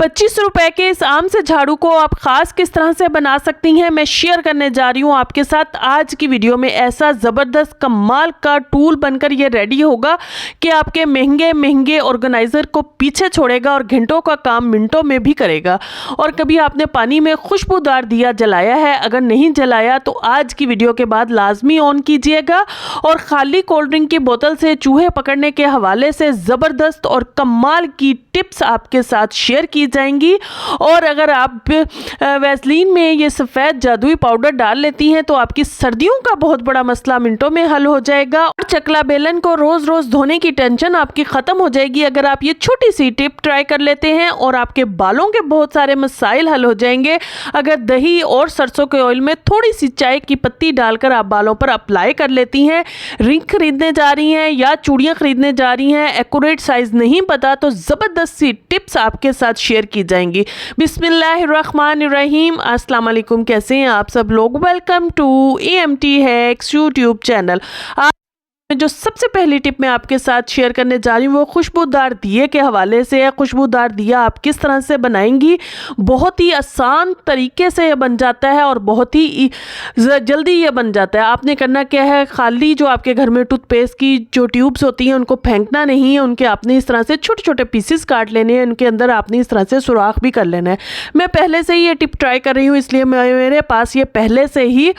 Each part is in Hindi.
₹25 के इस आम से झाड़ू को आप ख़ास किस तरह से बना सकती हैं, मैं शेयर करने जा रही हूँ आपके साथ आज की वीडियो में। ऐसा ज़बरदस्त कमाल का टूल बनकर ये रेडी होगा कि आपके महंगे महंगे ऑर्गेनाइज़र को पीछे छोड़ेगा और घंटों का काम मिनटों में भी करेगा। और कभी आपने पानी में खुशबूदार दिया जलाया है? अगर नहीं जलाया तो आज की वीडियो के बाद लाजमी ऑन कीजिएगा। और ख़ाली कोल्ड ड्रिंक की बोतल से चूहे पकड़ने के हवाले से ज़बरदस्त और कमाल की टिप्स आपके साथ शेयर की जाएंगी। और अगर आप वैसलीन में ये सफ़ेद जादुई पाउडर डाल लेती हैं तो आपकी सर्दियों का बहुत बड़ा मसला मिनटों में हल हो जाएगा। और चकला बेलन को रोज़ रोज़ धोने की टेंशन आपकी ख़त्म हो जाएगी अगर आप ये छोटी सी टिप ट्राई कर लेते हैं। और आपके बालों के बहुत सारे मसाइल हल हो जाएंगे अगर दही और सरसों के ऑयल में थोड़ी सी चाय की पत्ती डालकर आप बालों पर अप्लाई कर लेती हैं। रिंग खरीदने जा रही हैं या चूड़ियाँ खरीदने जा रही हैं, एक्यूरेट साइज़ नहीं पता, तो ज़बरदस्त सी टिप्स आपके साथ शेयर की जाएंगी। बिस्मिल्लाहिर्रहमानिर्रहीम। अस्सलाम वालेकुम, कैसे हैं आप सब लोग? Welcome to AMT hacks YouTube channel. जो सबसे पहली टिप मैं आपके साथ शेयर करने जा रही हूँ वो खुशबूदार दिए के हवाले से है। खुशबूदार दिया आप किस तरह से बनाएंगी, बहुत ही आसान तरीके से ये बन जाता है और बहुत ही जल्दी ये बन जाता है। आपने करना क्या है, खाली जो आपके घर में टूथपेस्ट की जो ट्यूब्स होती हैं उनको फेंकना नहीं है, उनके आपने इस तरह से छोटे छोटे पीसेस काट लेने हैं, उनके अंदर आपने इस तरह से सुराख भी कर लेना है। मैं पहले से ही ये टिप ट्राई कर रही हूँ इसलिए मेरे पास ये पहले से ही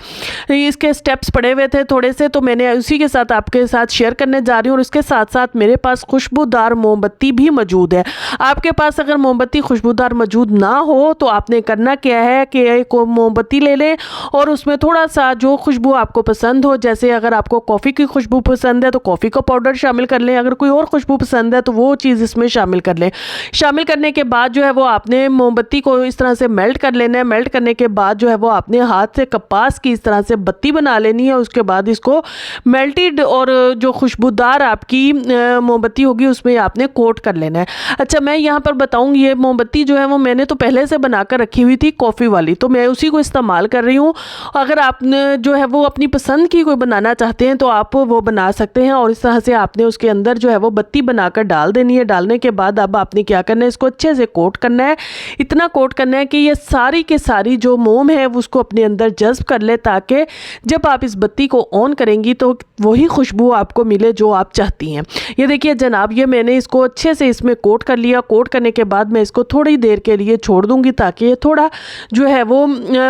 इसके स्टेप्स पड़े हुए थे थोड़े से, तो मैंने उसी के साथ आपके साथ शेयर करने जा रही हूँ। और इसके साथ साथ मेरे पास खुशबूदार मोमबत्ती भी मौजूद है। आपके पास अगर मोमबत्ती खुशबूदार मौजूद ना हो तो आपने करना क्या है कि एक मोमबत्ती ले लें और उसमें थोड़ा सा जो खुशबू आपको पसंद हो, जैसे अगर आपको कॉफ़ी की खुशबू पसंद है तो कॉफ़ी का पाउडर शामिल कर लें, अगर कोई और खुशबू पसंद है तो वो चीज़ इसमें शामिल कर लें। शामिल करने के बाद जो है वो आपने मोमबत्ती को इस तरह से मेल्ट कर लेना है। मेल्ट करने के बाद जो है वो आपने हाथ से कपास की इस तरह से बत्ती बना लेनी है। उसके बाद इसको मेल्टेड और जो खुशबूदार आपकी मोमबत्ती होगी उसमें आपने कोट कर लेना है। अच्छा, मैं यहाँ पर बताऊँगी ये मोमबत्ती जो है वो मैंने तो पहले से बनाकर रखी हुई थी कॉफ़ी वाली, तो मैं उसी को इस्तेमाल कर रही हूँ। अगर आप जो है वो अपनी पसंद की कोई बनाना चाहते हैं तो आप वो बना सकते हैं। और इस तरह से आपने उसके अंदर जो है वो बत्ती बनाकर डाल देनी है। डालने के बाद अब आपने क्या करना है, इसको अच्छे से कोट करना है। इतना कोट करना है कि ये सारी के सारी जो मोम है उसको अपने अंदर जज्ब कर ले, ताकि जब आप इस बत्ती को ऑन करेंगी तो वही खुशबू आपको मिले जो आप चाहती हैं। ये देखिए जनाब, ये मैंने इसको अच्छे से इसमें कोट कर लिया। कोट करने के बाद मैं इसको थोड़ी देर के लिए छोड़ दूंगी ताकि ये थोड़ा जो है वो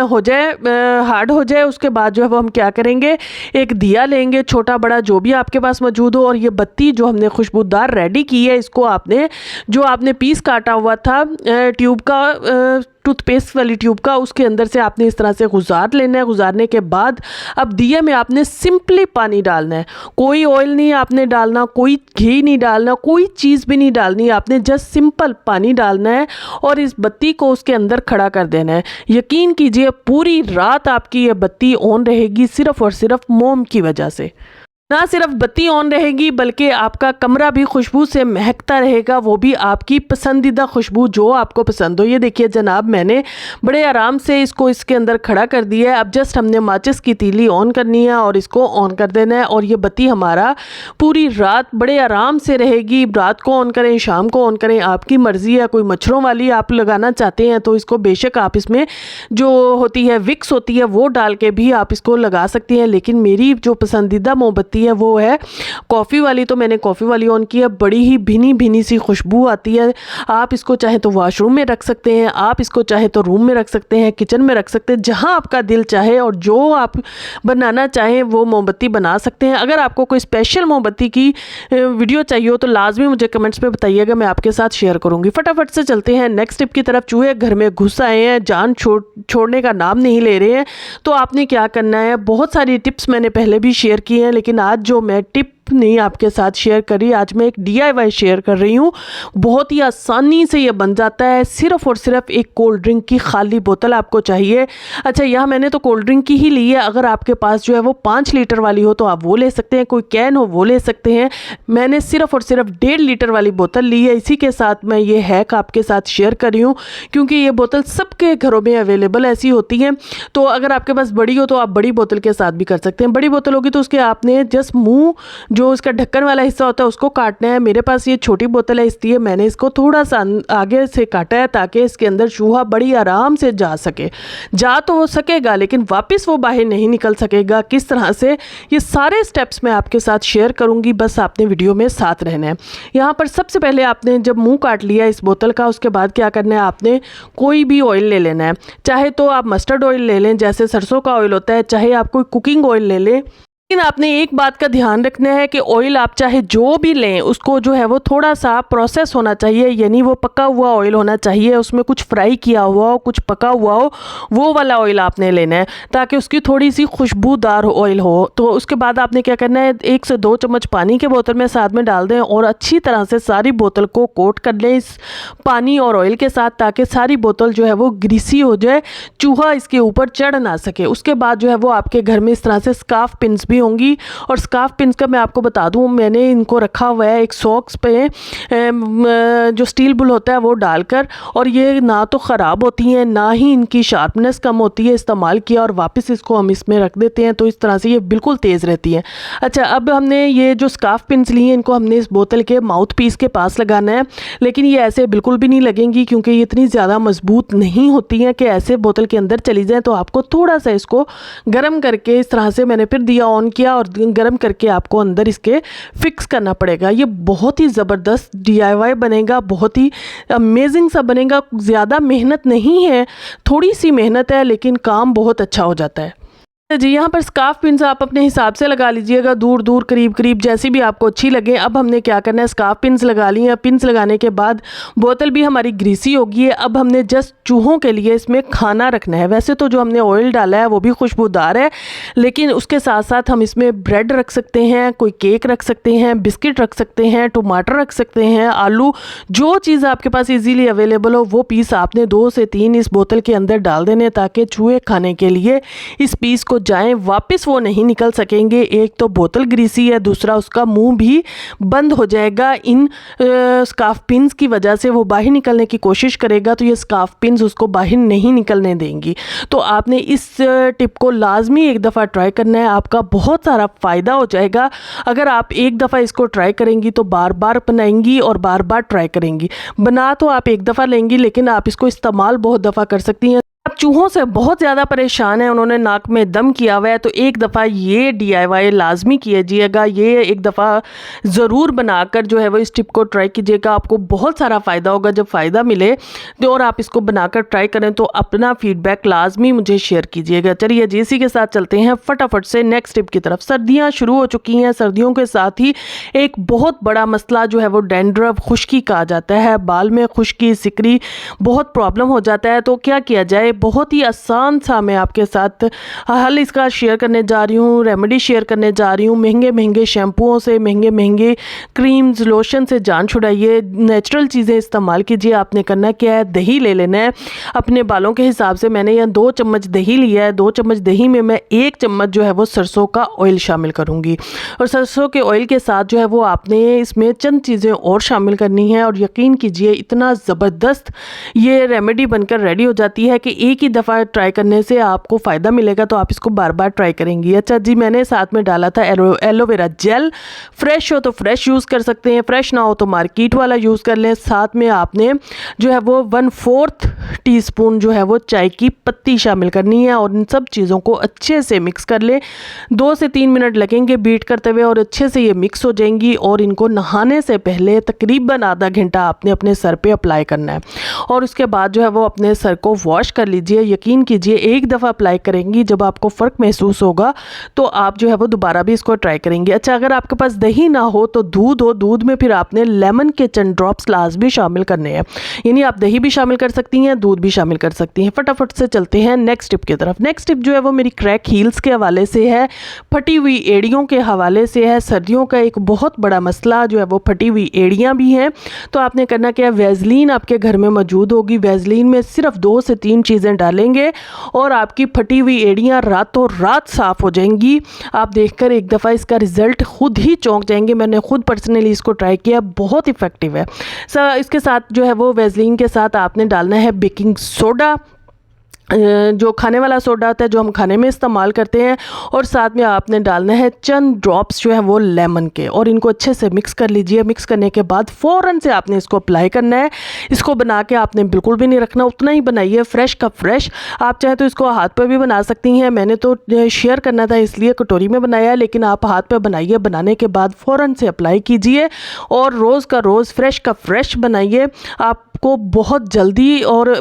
हो जाए, हार्ड हो जाए। उसके बाद जो है वो हम क्या करेंगे, एक दिया लेंगे, छोटा बड़ा जो भी आपके पास मौजूद हो, और ये बत्ती जो हमने खुशबूदार रेडी की है इसको आपने जो आपने पीस काटा हुआ था ट्यूब का, टूथपेस्ट वाली ट्यूब का, उसके अंदर से आपने इस तरह से गुजार लेना है। गुजारने के बाद अब दिए में आपने सिंपली पानी डालना है। कोई ऑयल नहीं आपने डालना, कोई घी नहीं डालना, कोई चीज़ भी नहीं डालनी, आपने जस्ट सिंपल पानी डालना है और इस बत्ती को उसके अंदर खड़ा कर देना है। यकीन कीजिए पूरी रात आपकी ये बत्ती ऑन रहेगी सिर्फ़ और सिर्फ मोम की वजह से। ना सिर्फ बत्ती ऑन रहेगी बल्कि आपका कमरा भी खुशबू से महकता रहेगा, वो भी आपकी पसंदीदा खुशबू जो आपको पसंद हो। ये देखिए जनाब, मैंने बड़े आराम से इसको इसके अंदर खड़ा कर दिया है। अब जस्ट हमने माचिस की तीली ऑन करनी है और इसको ऑन कर देना है और ये बत्ती हमारा पूरी रात बड़े आराम से रहेगी। रात को ऑन करें, शाम को ऑन करें, आपकी मर्ज़ी है। कोई मच्छरों वाली आप लगाना चाहते हैं तो इसको बेशक आप इसमें जो होती है विक्स होती है वो डाल के भी आप इसको लगा सकती हैं, लेकिन मेरी जो पसंदीदा मोमबत्ती है वो है कॉफ़ी वाली। तो मैंने कॉफ़ी वाली ऑन की है। बड़ी ही भीनी भीनी सी खुशबू आती है। आप इसको चाहे तो वॉशरूम में रख सकते हैं, आप इसको चाहे तो रूम में रख सकते हैं, किचन में रख सकते हैं, जहां आपका दिल चाहे और जो आप बनाना चाहें वो मोमबत्ती बना सकते हैं। अगर आपको कोई स्पेशल मोमबत्ती की वीडियो चाहिए हो तो लाजमी मुझे कमेंट्स में बताइएगा, मैं आपके साथ शेयर करूँगी। फटाफट से चलते हैं नेक्स्ट टिप की तरफ। चूहे घर में घुस आए हैं, जान छोड़ने का नाम नहीं ले रहे हैं, तो आपने क्या करना है, बहुत सारी टिप्स मैंने पहले भी शेयर की हैं लेकिन आज जो मैं टिप नहीं आपके साथ शेयर कर रही, आज मैं एक DIY शेयर कर रही हूँ। बहुत ही आसानी से ये बन जाता है। सिर्फ़ और सिर्फ एक कोल्ड ड्रिंक की खाली बोतल आपको चाहिए। अच्छा, यहाँ मैंने तो कोल्ड ड्रिंक की ही ली है, अगर आपके पास जो है वो 5 लीटर वाली हो तो आप वो ले सकते हैं, कोई कैन हो वो ले सकते हैं। मैंने सिर्फ़ और सिर्फ 1.5 लीटर वाली बोतल ली है। इसी के साथ मैं ये हैक आपके साथ शेयर कर रही हूँ क्योंकि ये बोतल सबके घरों में अवेलेबल ऐसी होती है। तो अगर आपके पास बड़ी हो तो आप बड़ी बोतल के साथ भी कर सकते हैं। बड़ी बोतल होगी तो उसके आपने जस्ट मुँह जो उसका ढक्कन वाला हिस्सा होता है उसको काटना है। मेरे पास ये छोटी बोतल है, इसलिए मैंने इसको थोड़ा सा आगे से काटा है ताकि इसके अंदर चूहा बड़ी आराम से जा सके। जा तो वो सकेगा लेकिन वापस वो बाहर नहीं निकल सकेगा। किस तरह से, ये सारे स्टेप्स मैं आपके साथ शेयर करूँगी, बस आपने वीडियो में साथ रहना है। यहाँ पर सबसे पहले आपने जब मुँह काट लिया इस बोतल का, उसके बाद क्या करना है, आपने कोई भी ऑयल ले लेना है। चाहे तो आप मस्टर्ड ऑयल ले लें जैसे सरसों का ऑयल होता है, चाहे आप कोई कुकिंग ऑयल ले लें। लेकिन आपने एक बात का ध्यान रखना है कि ऑयल आप चाहे जो भी लें उसको जो है वो थोड़ा सा प्रोसेस होना चाहिए, यानी वो पका हुआ ऑयल होना चाहिए, उसमें कुछ फ्राई किया हुआ हो, कुछ पका हुआ हो, वो वाला ऑयल आपने लेना है ताकि उसकी थोड़ी सी खुशबूदार ऑयल हो। तो उसके बाद आपने क्या करना है, 1 से 2 चम्मच पानी के बोतल में साथ में डाल दें और अच्छी तरह से सारी बोतल को कोट कर लें इस पानी और ऑयल के साथ, ताकि सारी बोतल जो है वो ग्रीसी हो जाए, चूहा इसके ऊपर चढ़ ना सके। उसके बाद जो है वो आपके घर में इस तरह से स्कार्फ पिन्स भी होंगी, और स्कार्फ पिन्स का मैं आपको बता दूं, मैंने इनको रखा हुआ है एक सॉक्स पे जो स्टील बुल होता है वो डालकर, और ये ना तो ख़राब होती हैं ना ही इनकी शार्पनेस कम होती है। इस्तेमाल किया और वापस इसको हम इसमें रख देते हैं तो इस तरह से ये बिल्कुल तेज़ रहती हैं। अच्छा, अब हमने ये जो स्कार्फ पिन्स लिए हैं इनको हमने इस बोतल के माउथ पीस के पास लगाना है, लेकिन ये ऐसे बिल्कुल भी नहीं लगेंगी क्योंकि ये इतनी ज़्यादा मजबूत नहीं होती हैं कि ऐसे बोतल के अंदर चली जाए। तो आपको थोड़ा सा इसको गर्म करके इस तरह से, मैंने फिर दिया ऑन किया और गर्म करके आपको अंदर इसके फिक्स करना पड़ेगा। ये बहुत ही ज़बरदस्त DIY बनेगा, बहुत ही अमेजिंग सा बनेगा। ज़्यादा मेहनत नहीं है, थोड़ी सी मेहनत है लेकिन काम बहुत अच्छा हो जाता है जी। यहाँ पर स्कार्फ पिन्स आप अपने हिसाब से लगा लीजिएगा, दूर दूर करीब करीब जैसी भी आपको अच्छी लगे। अब हमने क्या करना है, स्कार्फ पिन्स लगा ली हैं। पिन्स लगाने के बाद बोतल भी हमारी ग्रीसी होगी है। अब हमने जस्ट चूहों के लिए इसमें खाना रखना है। वैसे तो जो हमने ऑयल डाला है वो भी खुशबूदार है, लेकिन उसके साथ साथ हम इसमें ब्रेड रख सकते हैं, कोई केक रख सकते हैं, बिस्किट रख सकते हैं, टमाटर रख सकते हैं, आलू, जो चीज़ आपके पास इजीली अवेलेबल हो वो पीस आपने 2 से 3 इस बोतल के अंदर डाल देने, ताकि चूहे खाने के लिए इस पीस को जाएं, वापस वो नहीं निकल सकेंगे। एक तो बोतल ग्रीसी है, दूसरा उसका मुंह भी बंद हो जाएगा। इन स्कार्फ पिन्स की वजह से वो बाहर निकलने की कोशिश करेगा तो ये स्कार्फ पिन्स उसको बाहर नहीं निकलने देंगी। तो आपने इस टिप को लाजमी एक दफ़ा ट्राई करना है, आपका बहुत सारा फ़ायदा हो जाएगा। अगर आप एक दफ़ा इसको ट्राई करेंगी तो बार बार बनाएंगी और बार बार ट्राई करेंगी। बना तो आप एक दफ़ा लेंगी लेकिन आप इसको इस्तेमाल बहुत दफ़ा कर सकती हैं। आप चूहों से बहुत ज़्यादा परेशान हैं, उन्होंने नाक में दम किया हुआ है, तो एक दफ़ा ये DIY लाजमी कीजिएगा। ये एक दफ़ा ज़रूर बनाकर जो है वो इस टिप को ट्राई कीजिएगा, आपको बहुत सारा फ़ायदा होगा। जब फ़ायदा मिले तो और आप इसको बनाकर ट्राई करें तो अपना फ़ीडबैक लाजमी मुझे शेयर कीजिएगा। चलिए जी, इसी के साथ चलते हैं फटाफट से नेक्स्ट टिप की तरफ। सर्दियाँ शुरू हो चुकी हैं, सर्दियों के साथ ही एक बहुत बड़ा मसला जो है वो डैंड्रफ, खुश्की कहा जाता है। बाल में खुश्की, सिकरी, बहुत प्रॉब्लम हो जाता है। तो क्या किया जाए, बहुत ही आसान सा मैं आपके साथ हल इसका शेयर करने जा रही हूँ, रेमेडी शेयर करने जा रही हूँ। महंगे महंगे शैम्पुओं से, महंगे महंगे क्रीम्स, लोशन से जान छुड़ाइए, नेचुरल चीज़ें इस्तेमाल कीजिए। आपने करना क्या है, दही ले लेना है अपने बालों के हिसाब से। मैंने यहाँ 2 चम्मच दही लिया है। 2 चम्मच दही में मैं 1 चम्मच जो है वो सरसों का ऑयल शामिल करूँगी, और सरसों के ऑयल के साथ जो है वो आपने इसमें चंद चीज़ें और शामिल करनी है। और यकीन कीजिए इतना ज़बरदस्त ये रेमेडी बनकर रेडी हो जाती है कि एक ही दफ़ा ट्राई करने से आपको फ़ायदा मिलेगा, तो आप इसको बार बार ट्राई करेंगी। अच्छा जी, मैंने साथ में डाला था एलोवेरा जेल। फ्रेश हो तो फ्रेश यूज़ कर सकते हैं, फ्रेश ना हो तो मार्केट वाला यूज़ कर लें। साथ में आपने जो है वो 1/4 टीस्पून जो है वो चाय की पत्ती शामिल करनी है, और इन सब चीज़ों को अच्छे से मिक्स कर लें। 2 से 3 मिनट लगेंगे बीट करते हुए, और अच्छे से ये मिक्स हो जाएंगी। और इनको नहाने से पहले तकरीबन आधा घंटा आपने अपने सर पे अप्लाई करना है, और उसके बाद जो है वो अपने सर को वॉश कर लीजिए। यकीन कीजिए एक दफ़ा अप्लाई करेंगी, जब आपको फ़र्क महसूस होगा तो आप जो है वो दोबारा भी इसको ट्राई करेंगे। अच्छा, अगर आपके पास दही ना हो तो दूध हो, दूध में फिर आपने लेमन के चंद ड्रॉप्स लाजमी शामिल करने हैं। यानी आप दही भी शामिल कर सकती हैं, दूध भी शामिल कर सकती हैं। फटाफट से चलते हैं नेक्स्ट टिप की तरफ। नेक्स्ट टिप जो है वो मेरी क्रैक हील्स के हवाले से है, फटी हुई एड़ियों के हवाले से है। सर्दियों का एक बहुत बड़ा मसला जो है वो फटी हुई एड़ियाँ भी हैं। तो आपने करना क्या है, वैज़लीन आपके घर में मौजूद होगी। वैज़लीन में सिर्फ 2 से 3 चीज़ें डालेंगे और आपकी फटी हुई एड़ियाँ रातों रात साफ़ हो जाएंगी। आप देखकर एक दफ़ा इसका रिज़ल्ट खुद ही चौंक जाएंगे। मैंने खुद पर्सनली इसको ट्राई किया, बहुत इफ़ेक्टिव है। इसके साथ जो है वो वैज़लीन के साथ आपने डालना है बेकिंग सोडा। जो खाने वाला सोडा होता है जो हम खाने में इस्तेमाल करते हैं, और साथ में आपने डालना है चंद ड्रॉप्स जो है वो लेमन के, और इनको अच्छे से मिक्स कर लीजिए। मिक्स करने के बाद फ़ौरन से आपने इसको अप्लाई करना है। इसको बना के आपने बिल्कुल भी नहीं रखना, उतना ही बनाइए फ्रेश का फ्रेश। आप चाहे तो इसको हाथ पर भी बना सकती हैं, मैंने तो शेयर करना था इसलिए कटोरी में बनाया, लेकिन आप हाथ पर बनाइए। बनाने के बाद फ़ौरन से अप्लाई कीजिए और रोज़ का रोज़ फ्रेश का फ्रेश बनाइए। आपको बहुत जल्दी, और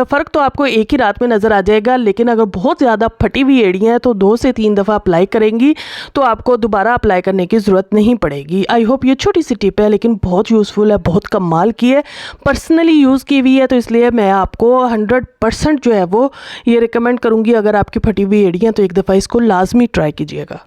फ़र्क तो आपको एक ही रात में नज़र आ जाएगा, लेकिन अगर बहुत ज़्यादा फटी हुई एड़ियाँ हैं तो 2 से 3 दफ़ा अप्लाई करेंगी तो आपको दोबारा अप्लाई करने की ज़रूरत नहीं पड़ेगी। आई होप ये छोटी सी टिप है लेकिन बहुत यूज़फुल है, बहुत कमाल की है, पर्सनली यूज़ की हुई है, तो इसलिए मैं आपको 100% जो है वो ये रिकमेंड करूँगी। अगर आपकी फटी हुई एड़ियाँ तो एक दफ़ा इसको लाजमी ट्राई कीजिएगा।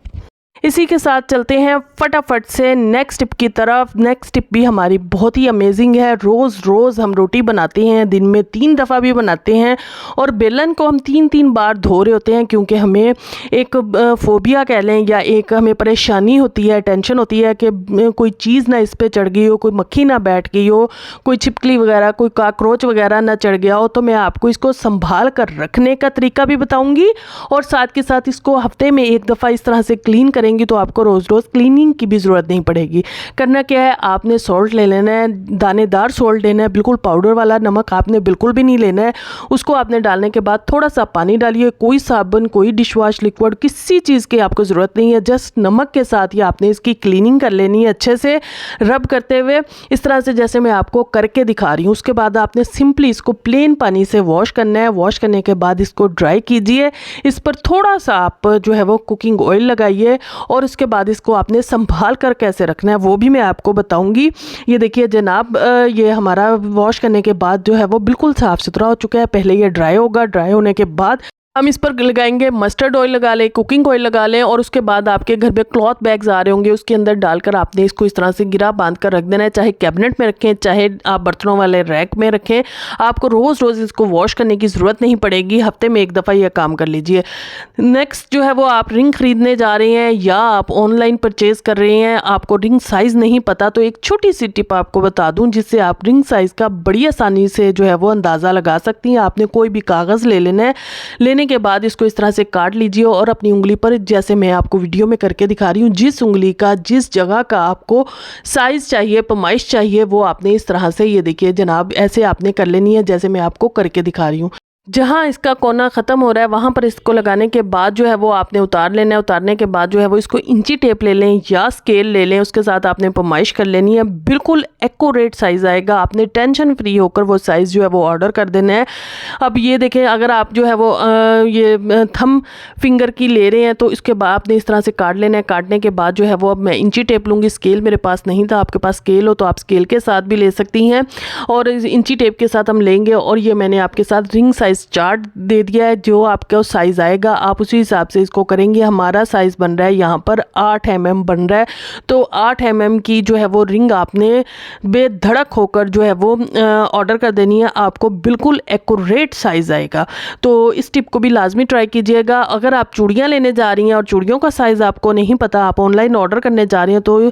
इसी के साथ चलते हैं फटाफट से नेक्स्ट टिप की तरफ। नेक्स्ट टिप भी हमारी बहुत ही अमेजिंग है। रोज़ रोज़ हम रोटी बनाते हैं, दिन में 3 दफ़ा भी बनाते हैं, और बेलन को हम 3-3 बार धो रहे होते हैं, क्योंकि हमें एक फोबिया कह लें या एक हमें परेशानी होती है, टेंशन होती है कि कोई चीज़ ना इस पर चढ़ गई हो, कोई मक्खी ना बैठ गई हो, कोई छिपकली वगैरह, कोई काकरोच वगैरह ना चढ़ गया हो। तो मैं आपको इसको संभाल कर रखने का तरीका भी बताऊँगी, और साथ के साथ इसको हफ्ते में 1 दफ़ा इस तरह से क्लीन करेंगे तो आपको रोज़ रोज़ क्लीनिंग की भी ज़रूरत नहीं पड़ेगी। करना क्या है, आपने सॉल्ट ले लेना है, दानेदार सॉल्ट लेना है, बिल्कुल पाउडर वाला नमक आपने बिल्कुल भी नहीं लेना है। उसको आपने डालने के बाद थोड़ा सा पानी डालिए, कोई साबुन, कोई डिश वॉश लिक्विड, किसी चीज़ की आपको ज़रूरत नहीं है। जस्ट नमक के साथ ही आपने इसकी क्लीनिंग कर लेनी है, अच्छे से रब करते हुए, इस तरह से जैसे मैं आपको करके दिखा रही हूँ। उसके बाद आपने सिंपली इसको प्लेन पानी से वॉश करना है। वॉश करने के बाद इसको ड्राई कीजिए। इस पर थोड़ा सा आप जो है वो कुकिंग ऑयल लगाइए, और उसके बाद इसको आपने संभाल कर कैसे रखना है वो भी मैं आपको बताऊंगी। ये देखिए जनाब, ये हमारा वॉश करने के बाद जो है वो बिल्कुल साफ़ सुथरा हो चुका है। पहले ये ड्राई होगा, ड्राई होने के बाद हम इस पर लगाएंगे मस्टर्ड ऑयल, लगा लें, कुकिंग ऑयल लगा लें, और उसके बाद आपके घर में क्लॉथ बैग्स आ रहे होंगे, उसके अंदर डालकर आपने इसको इस तरह से गिरा बांध कर रख देना है। चाहे कैबिनेट में रखें, चाहे आप बर्तनों वाले रैक में रखें, आपको रोज़ रोज़ इसको वॉश करने की ज़रूरत नहीं पड़ेगी। हफ्ते में 1 दफ़ा यह काम कर लीजिए। नेक्स्ट जो है वो आप रिंग ख़रीदने जा रहे हैं या आप ऑनलाइन परचेज़ कर रहे हैं, आपको रिंग साइज़ नहीं पता, तो एक छोटी सी टिप आपको बता दूँ जिससे आप रिंग साइज़ का बड़ी आसानी से जो है वो अंदाज़ा लगा सकती हैं। आपने कोई भी कागज़ ले लेना है, लेने के बाद इसको इस तरह से काट लीजिए, और अपनी उंगली पर, जैसे मैं आपको वीडियो में करके दिखा रही हूँ, जिस उंगली का जिस जगह का आपको साइज़ चाहिए, पैमाइश चाहिए, वो आपने इस तरह से, ये देखिए जनाब, ऐसे आपने कर लेनी है जैसे मैं आपको करके दिखा रही हूँ। जहाँ इसका कोना ख़त्म हो रहा है वहाँ पर इसको लगाने के बाद जो है वो आपने उतार लेना है। उतारने के बाद जो है वो इसको इंची टेप ले लें या स्केल ले लें, उसके साथ आपने पैमाइश कर लेनी है। बिल्कुल एक्यूरेट साइज़ आएगा, आपने टेंशन फ्री होकर वो साइज़ जो है वो ऑर्डर कर देना है। अब ये देखें, अगर आप जो है वो ये थम फिंगर की ले रहे हैं तो इसके बाद आपने इस तरह से काट लेना है। काटने के बाद जो है वो, अब मैं इंची टेप लूँगी, स्केल मेरे पास नहीं था, आपके पास स्केल हो तो आप स्केल के साथ भी ले सकती हैं, और इंची टेप के साथ हम लेंगे। और ये मैंने आपके साथ रिंग साइज़ चार्ट दे दिया है, जो आपका साइज़ आएगा आप उसी हिसाब से इसको करेंगे। हमारा साइज़ बन रहा है यहाँ पर 8 mm बन रहा है, तो 8 mm की जो है वो रिंग आपने बेधड़क होकर जो है वो ऑर्डर कर देनी है। आपको बिल्कुल एक्यूरेट साइज़ आएगा, तो इस टिप को भी लाजमी ट्राई कीजिएगा। अगर आप चूड़ियाँ लेने जा रही हैं और चूड़ियों का साइज़ आपको नहीं पता, आप ऑनलाइन ऑर्डर करने जा रही हैं, तो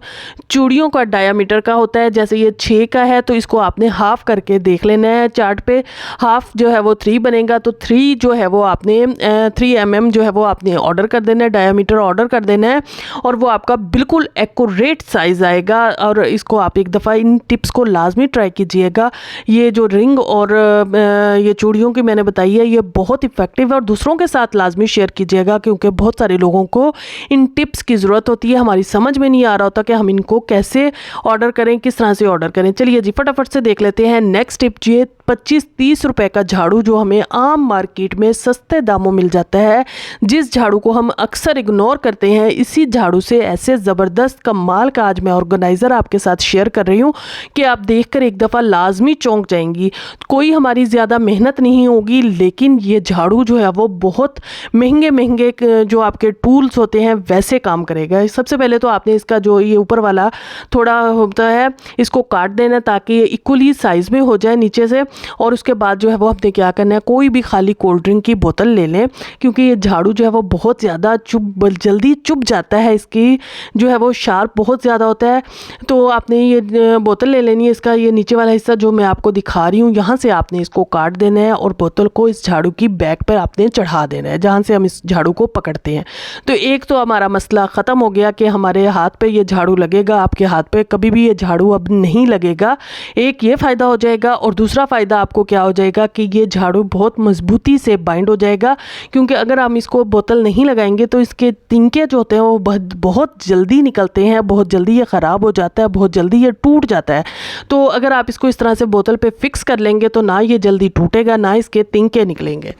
चूड़ियों का डायामीटर का होता है, जैसे ये 6 का है तो इसको आपने हाफ़ करके देख लेना है चार्ट पे। हाफ़ जो है वो 3 बनेगा, तो 3 जो है वो आपने 3 mm जो है वो आपने ऑर्डर कर देना है, डायामीटर ऑर्डर कर देना है, और वो आपका बिल्कुल एक्यूरेट साइज़ आएगा। और इसको आप एक दफ़ा इन टिप्स को लाजमी ट्राई कीजिएगा। ये जो रिंग और ये चूड़ियों की मैंने बताई है, ये बहुत इफ़ेक्टिव है, और दूसरों के साथ लाजमी शेयर कीजिएगा, क्योंकि बहुत सारे लोगों को इन टिप्स की ज़रूरत होती है। हमारी समझ में नहीं आ रहा होता कि हम इनको कैसे ऑर्डर करें, किस तरह से ऑर्डर करें। चलिए जी फटाफट से देख लेते हैं नेक्स्ट टिप। ये 25-30 रुपए का झाड़ू जो हमें आम मार्केट में सस्ते दामों मिल जाता है, जिस झाड़ू को हम अक्सर इग्नोर करते हैं, इसी झाड़ू से ऐसे ज़बरदस्त कमाल का आज मैं ऑर्गेनाइज़र आपके साथ शेयर कर रही हूँ कि आप देखकर एक दफ़ा लाजमी चौंक जाएंगी। कोई हमारी ज़्यादा मेहनत नहीं होगी, लेकिन ये झाड़ू जो है वो बहुत महंगे महंगे जो आपके टूल्स होते हैं वैसे काम करेगा। सबसे पहले तो आपने इसका जो ये ऊपर वाला थोड़ा होता है, इसको काट देना ताकि ये इक्वली साइज़ में हो जाए नीचे से, और उसके बाद जो है वो हमने क्या करना है, कोई भी खाली कोल्ड ड्रिंक की बोतल ले लें, क्योंकि ये झाड़ू जो है वो बहुत ज़्यादा जल्दी चुभ जाता है, इसकी जो है वो शार्प बहुत ज़्यादा होता है। तो आपने ये बोतल ले लेनी है, इसका ये नीचे वाला हिस्सा जो मैं आपको दिखा रही हूँ यहाँ से आपने इसको काट देना है और बोतल को इस झाड़ू की बैक पर आपने चढ़ा देना है जहाँ से हम इस झाड़ू को पकड़ते हैं। तो एक तो हमारा मसला ख़त्म हो गया कि हमारे हाथ पे ये झाड़ू लगेगा, आपके हाथ पे कभी भी ये झाड़ू अब नहीं लगेगा। एक ये फ़ायदा हो जाएगा और दूसरा फ़ायदा आपको क्या हो जाएगा कि ये झाड़ू बहुत मजबूती से बाइंड हो जाएगा, क्योंकि अगर हम इसको बोतल नहीं लगाएंगे तो इसके तिनके जो होते हैं वो बहुत जल्दी निकलते हैं, बहुत जल्दी ये ख़राब हो जाता है, बहुत जल्दी ये टूट जाता है। तो अगर आप इसको इस तरह से बोतल पे फिक्स कर लेंगे तो ना ये जल्दी टूटेगा, ना इसके तिनके निकलेंगे।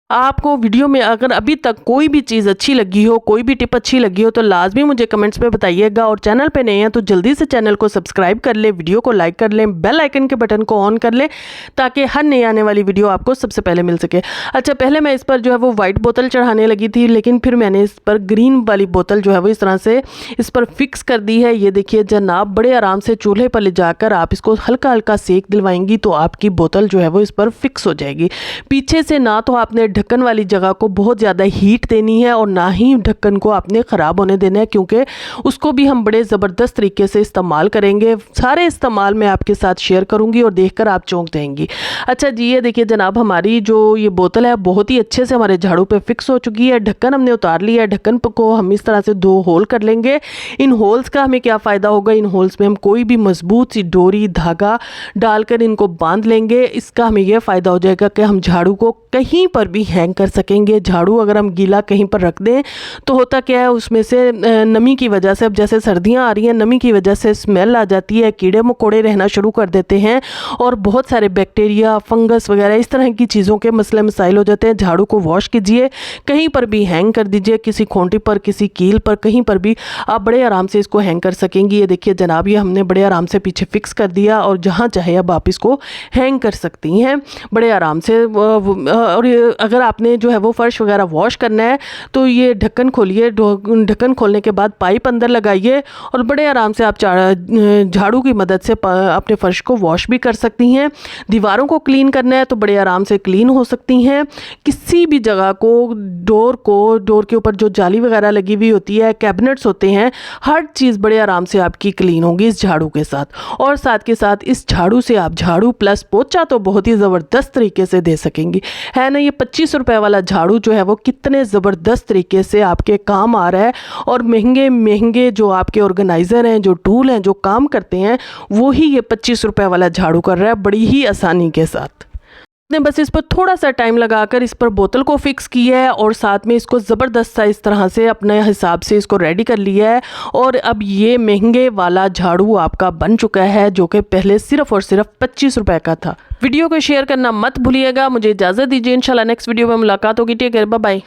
आपको वीडियो में अगर अभी तक कोई भी चीज़ अच्छी लगी हो, कोई भी टिप अच्छी लगी हो तो लाजमी मुझे कमेंट्स में बताइएगा, और चैनल पे नए हैं तो जल्दी से चैनल को सब्सक्राइब कर लें, वीडियो को लाइक कर लें, बेल आइकन के बटन को ऑन कर लें ताकि हर नई आने वाली वीडियो आपको सबसे पहले मिल सके। अच्छा, पहले मैं इस पर जो है वो वाइट बोतल चढ़ाने लगी थी, लेकिन फिर मैंने इस पर ग्रीन वाली बोतल जो है वो इस तरह से इस पर फिक्स कर दी है। ये देखिए जनाब, बड़े आराम से चूल्हे पर ले जाकर आप इसको हल्का हल्का सेक दिलवाएंगी तो आपकी बोतल जो है वो इस पर फिक्स हो जाएगी। पीछे से ना तो आपने ढक्कन वाली जगह को बहुत ज़्यादा हीट देनी है और ना ही ढक्कन को आपने ख़राब होने देना है, क्योंकि उसको भी हम बड़े ज़बरदस्त तरीके से इस्तेमाल करेंगे। सारे इस्तेमाल मैं आपके साथ शेयर करूंगी और देखकर आप चौंक जाएंगी। अच्छा जी, ये देखिए जनाब, हमारी जो ये बोतल है बहुत ही अच्छे से हमारे झाड़ू पे फिक्स हो चुकी है। ढक्कन हमने उतार लिया है, ढक्कन को हम इस तरह से 2 होल कर लेंगे। इन होल्स का हमें क्या फ़ायदा होगा, इन होल्स में हम कोई भी मजबूत सी डोरी धागा डालकर इनको बांध लेंगे। इसका हमें यह फ़ायदा हो जाएगा कि हम झाड़ू को कहीं पर भी हैंग कर सकेंगे। झाड़ू अगर हम गीला कहीं पर रख दें तो होता क्या है, उसमें से नमी की वजह से, अब जैसे सर्दियां आ रही हैं, नमी की वजह से स्मेल आ जाती है, कीड़े मकोड़े रहना शुरू कर देते हैं और बहुत सारे बैक्टीरिया, फंगस वगैरह इस तरह की चीज़ों के मसले मसाइल हो जाते हैं। झाड़ू को वॉश कीजिए, कहीं पर भी हैंग कर दीजिए, किसी खूंटी पर, किसी कील पर, कहीं पर भी आप बड़े आराम से इसको हैंग कर सकेंगी। ये देखिए जनाब, ये हमने बड़े आराम से पीछे फिक्स कर दिया और जहाँ चाहे अब आप इसको हैंग कर सकती हैं बड़े आराम से। और अगर आपने जो है वो फर्श वगैरह वॉश करना है तो ये ढक्कन खोलिए, ढक्कन खोलने के बाद पाइप अंदर लगाइए और बड़े आराम से आप झाड़ू की मदद से अपने फर्श को वॉश भी कर सकती हैं। दीवारों को क्लीन करना है तो बड़े आराम से क्लीन हो सकती हैं। किसी भी जगह को, डोर के ऊपर जो जाली वगैरह लगी हुई होती है, कैबिनेट्स होते हैं, हर चीज़ बड़े आराम से आपकी क्लीन होगी इस झाड़ू के साथ। और साथ के साथ इस झाड़ू से आप झाड़ू प्लस पोछा तो बहुत ही ज़बरदस्त तरीके से दे सकेंगी, है ना। ये 25 रुपए वाला झाड़ू जो है वो कितने ज़बरदस्त तरीके से आपके काम आ रहा है, और महंगे महंगे जो आपके ऑर्गेनाइज़र हैं, जो टूल हैं, जो काम करते हैं, वो ही ये 25 रुपए वाला झाड़ू कर रहा है बड़ी ही आसानी के साथ। ने बस इस पर थोड़ा सा टाइम लगाकर इस पर बोतल को फिक्स किया है और साथ में इसको ज़बरदस्त सा इस तरह से अपने हिसाब से इसको रेडी कर लिया है। और अब ये महंगे वाला झाड़ू आपका बन चुका है, जो कि पहले सिर्फ़ और सिर्फ 25 रुपए का था। वीडियो को शेयर करना मत भूलिएगा। मुझे इजाज़त दीजिए, इंशाल्लाह नेक्स्ट वीडियो में मुलाकात होगी। Take care, bye bye.